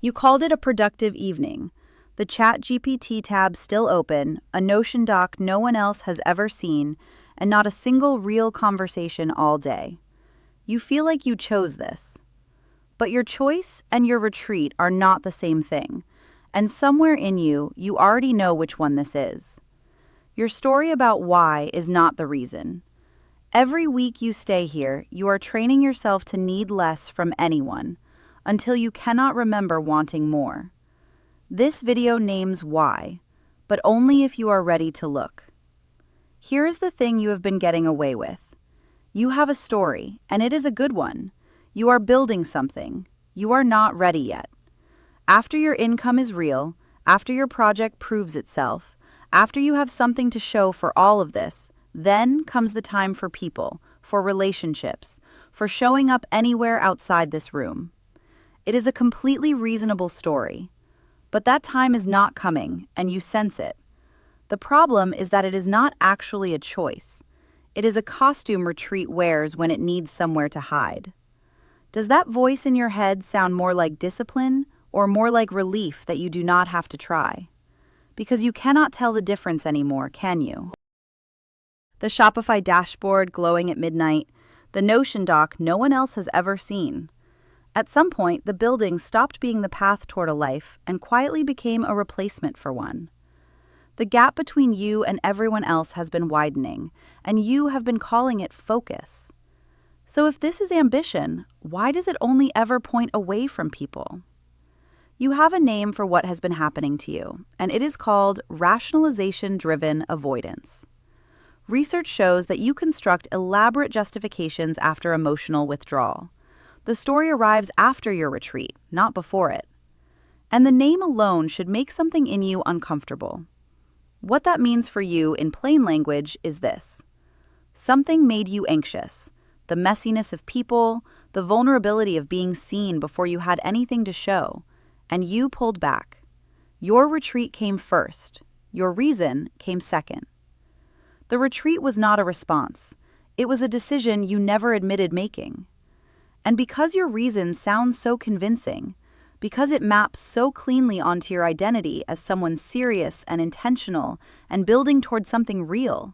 You called it a productive evening. The ChatGPT tab still open, a Notion doc no one else has ever seen, and not a single real conversation all day. You feel like you chose this. But your choice and your retreat are not the same thing, and somewhere in you, you already know which one this is. Your story about why is not the reason. Every week you stay here, you are training yourself to need less from anyone, until you cannot remember wanting more. This video names why, but only if you are ready to look. Here is the thing you have been getting away with. You have a story, and it is a good one. You are building something. You are not ready yet. After your income is real, after your project proves itself, after you have something to show for all of this, then comes the time for people, for relationships, for showing up anywhere outside this room. It is a completely reasonable story. But that time is not coming, and you sense it. The problem is that it is not actually a choice. It is a costume retreat wears when it needs somewhere to hide. Does that voice in your head sound more like discipline or more like relief that you do not have to try? Because you cannot tell the difference anymore, can you? The Shopify dashboard glowing at midnight, the Notion doc no one else has ever seen. At some point, the building stopped being the path toward a life and quietly became a replacement for one. The gap between you and everyone else has been widening, and you have been calling it focus. So if this is ambition, why does it only ever point away from people? You have a name for what has been happening to you, and it is called Rationalization-Driven Avoidance. Research shows that you construct elaborate justifications after emotional withdrawal. The story arrives after your retreat, not before it. And the name alone should make something in you uncomfortable. What that means for you in plain language is this. Something made you anxious. The messiness of people, the vulnerability of being seen before you had anything to show, and you pulled back. Your retreat came first. Your reason came second. The retreat was not a response. It was a decision you never admitted making. And because your reason sounds so convincing, because it maps so cleanly onto your identity as someone serious and intentional and building toward something real,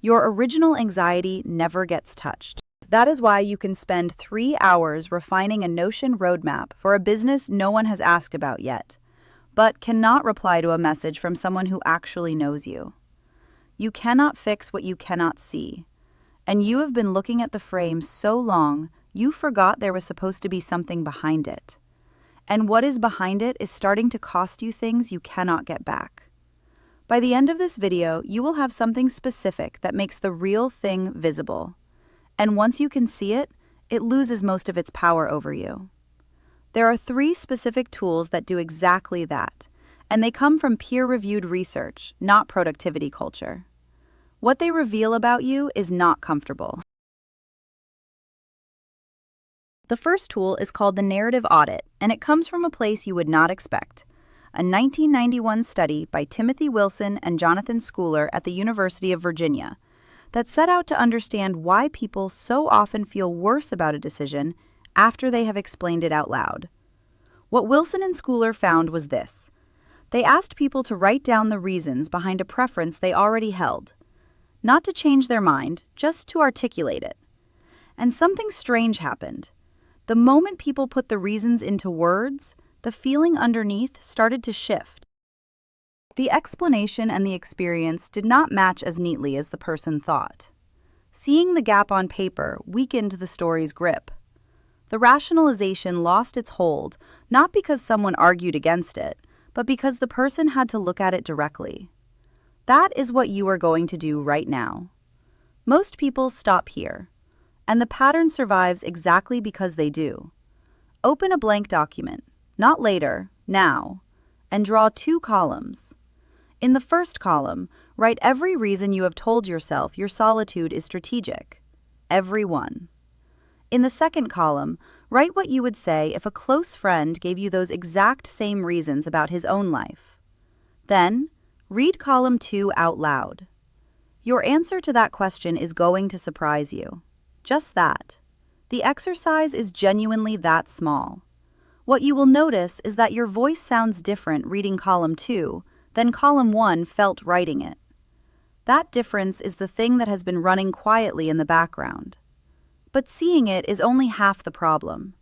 your original anxiety never gets touched. That is why you can spend 3 hours refining a Notion roadmap for a business no one has asked about yet, but cannot reply to a message from someone who actually knows you. You cannot fix what you cannot see, and you have been looking at the frame so long you forgot there was supposed to be something behind it. And what is behind it is starting to cost you things you cannot get back. By the end of this video, you will have something specific that makes the real thing visible. And once you can see it, it loses most of its power over you. There are 3 specific tools that do exactly that, and they come from peer-reviewed research, not productivity culture. What they reveal about you is not comfortable. The first tool is called the narrative audit, and it comes from a place you would not expect. A 1991 study by Timothy Wilson and Jonathan Schooler at the University of Virginia that set out to understand why people so often feel worse about a decision after they have explained it out loud. What Wilson and Schooler found was this. They asked people to write down the reasons behind a preference they already held. Not to change their mind, just to articulate it. And something strange happened. The moment people put the reasons into words, the feeling underneath started to shift. The explanation and the experience did not match as neatly as the person thought. Seeing the gap on paper weakened the story's grip. The rationalization lost its hold, not because someone argued against it, but because the person had to look at it directly. That is what you are going to do right now. Most people stop here. And the pattern survives exactly because they do. Open a blank document, not later, now, and draw 2 columns. In the first column, write every reason you have told yourself your solitude is strategic. Every one. In the second column, write what you would say if a close friend gave you those exact same reasons about his own life. Then, read column 2 out loud. Your answer to that question is going to surprise you. Just that. The exercise is genuinely that small. What you will notice is that your voice sounds different reading column 2 than column 1 felt writing it. That difference is the thing that has been running quietly in the background. But seeing it is only half the problem.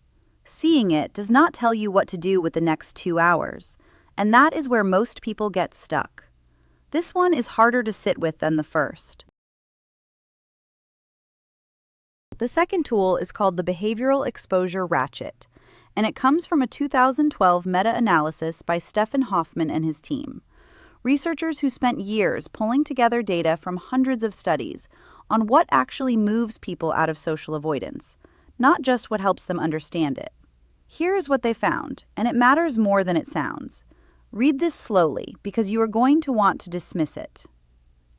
Seeing it does not tell you what to do with the next 2 hours, and that is where most people get stuck. This one is harder to sit with than the first. The second tool is called the Behavioral Exposure Ratchet, and it comes from a 2012 meta-analysis by Stephen Hoffman and his team. Researchers who spent years pulling together data from hundreds of studies on what actually moves people out of social avoidance, not just what helps them understand it. Here's what they found, and it matters more than it sounds. Read this slowly because you are going to want to dismiss it.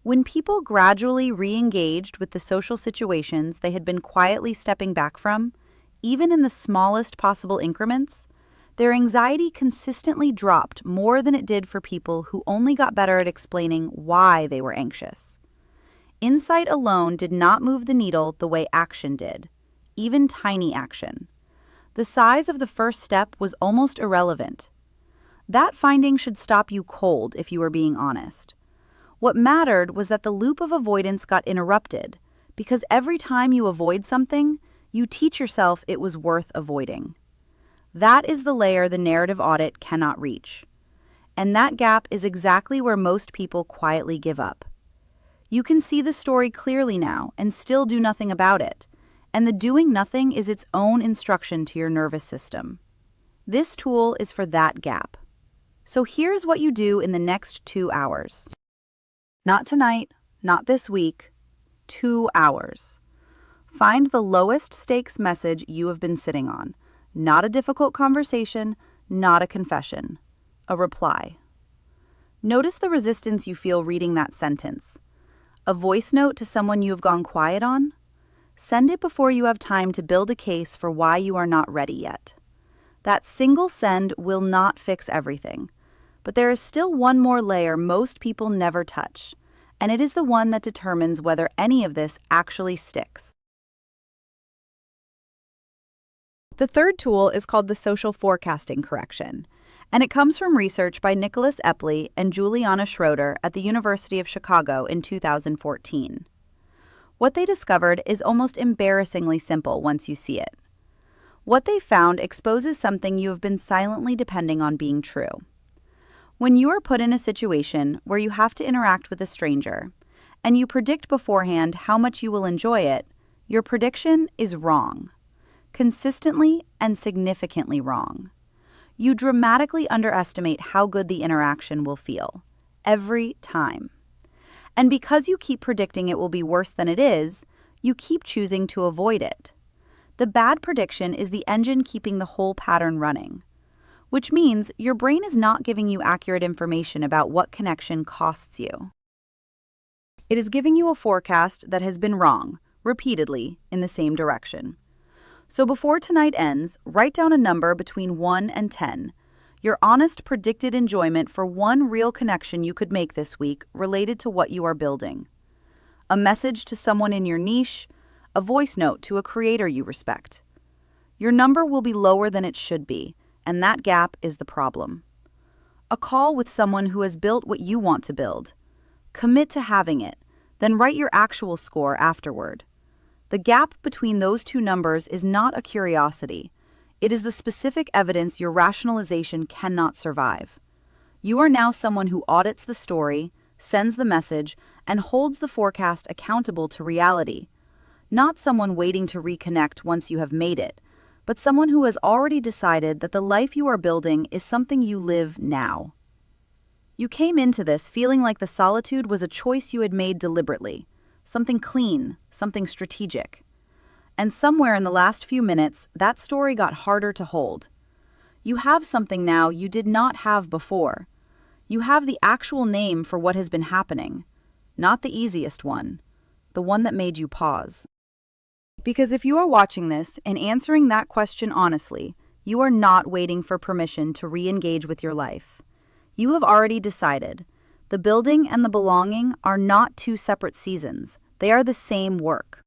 When people gradually re-engaged with the social situations they had been quietly stepping back from, even in the smallest possible increments, their anxiety consistently dropped more than it did for people who only got better at explaining why they were anxious. Insight alone did not move the needle the way action did, even tiny action. The size of the first step was almost irrelevant. That finding should stop you cold if you were being honest. What mattered was that the loop of avoidance got interrupted, because every time you avoid something, you teach yourself it was worth avoiding. That is the layer the narrative audit cannot reach. And that gap is exactly where most people quietly give up. You can see the story clearly now and still do nothing about it, and the doing nothing is its own instruction to your nervous system. This tool is for that gap. So here's what you do in the next 2 hours. Not tonight, not this week, 2 hours. Find the lowest stakes message you have been sitting on. Not a difficult conversation, not a confession. A reply. Notice the resistance you feel reading that sentence. A voice note to someone you have gone quiet on? Send it before you have time to build a case for why you are not ready yet. That single send will not fix everything, but there is still one more layer most people never touch, and it is the one that determines whether any of this actually sticks. The third tool is called the social forecasting correction, and it comes from research by Nicholas Epley and Juliana Schroeder at the University of Chicago in 2014. What they discovered is almost embarrassingly simple once you see it. What they found exposes something you have been silently depending on being true. When you are put in a situation where you have to interact with a stranger, and you predict beforehand how much you will enjoy it, your prediction is wrong. Consistently and significantly wrong. You dramatically underestimate how good the interaction will feel, every time. And because you keep predicting it will be worse than it is, you keep choosing to avoid it. The bad prediction is the engine keeping the whole pattern running, which means your brain is not giving you accurate information about what connection costs you. It is giving you a forecast that has been wrong, repeatedly, in the same direction. So before tonight ends, write down a number between 1 and 10, your honest predicted enjoyment for one real connection you could make this week related to what you are building. A message to someone in your niche, a voice note to a creator you respect. Your number will be lower than it should be, and that gap is the problem. A call with someone who has built what you want to build. Commit to having it, then write your actual score afterward. The gap between those two numbers is not a curiosity. It is the specific evidence your rationalization cannot survive. You are now someone who audits the story, sends the message, and holds the forecast accountable to reality. Not someone waiting to reconnect once you have made it, but someone who has already decided that the life you are building is something you live now. You came into this feeling like the solitude was a choice you had made deliberately. Something clean, something strategic. And somewhere in the last few minutes, that story got harder to hold. You have something now you did not have before. You have the actual name for what has been happening. Not the easiest one, the one that made you pause. Because if you are watching this and answering that question honestly, you are not waiting for permission to re-engage with your life. You have already decided. The building and the belonging are not two separate seasons. They are the same work.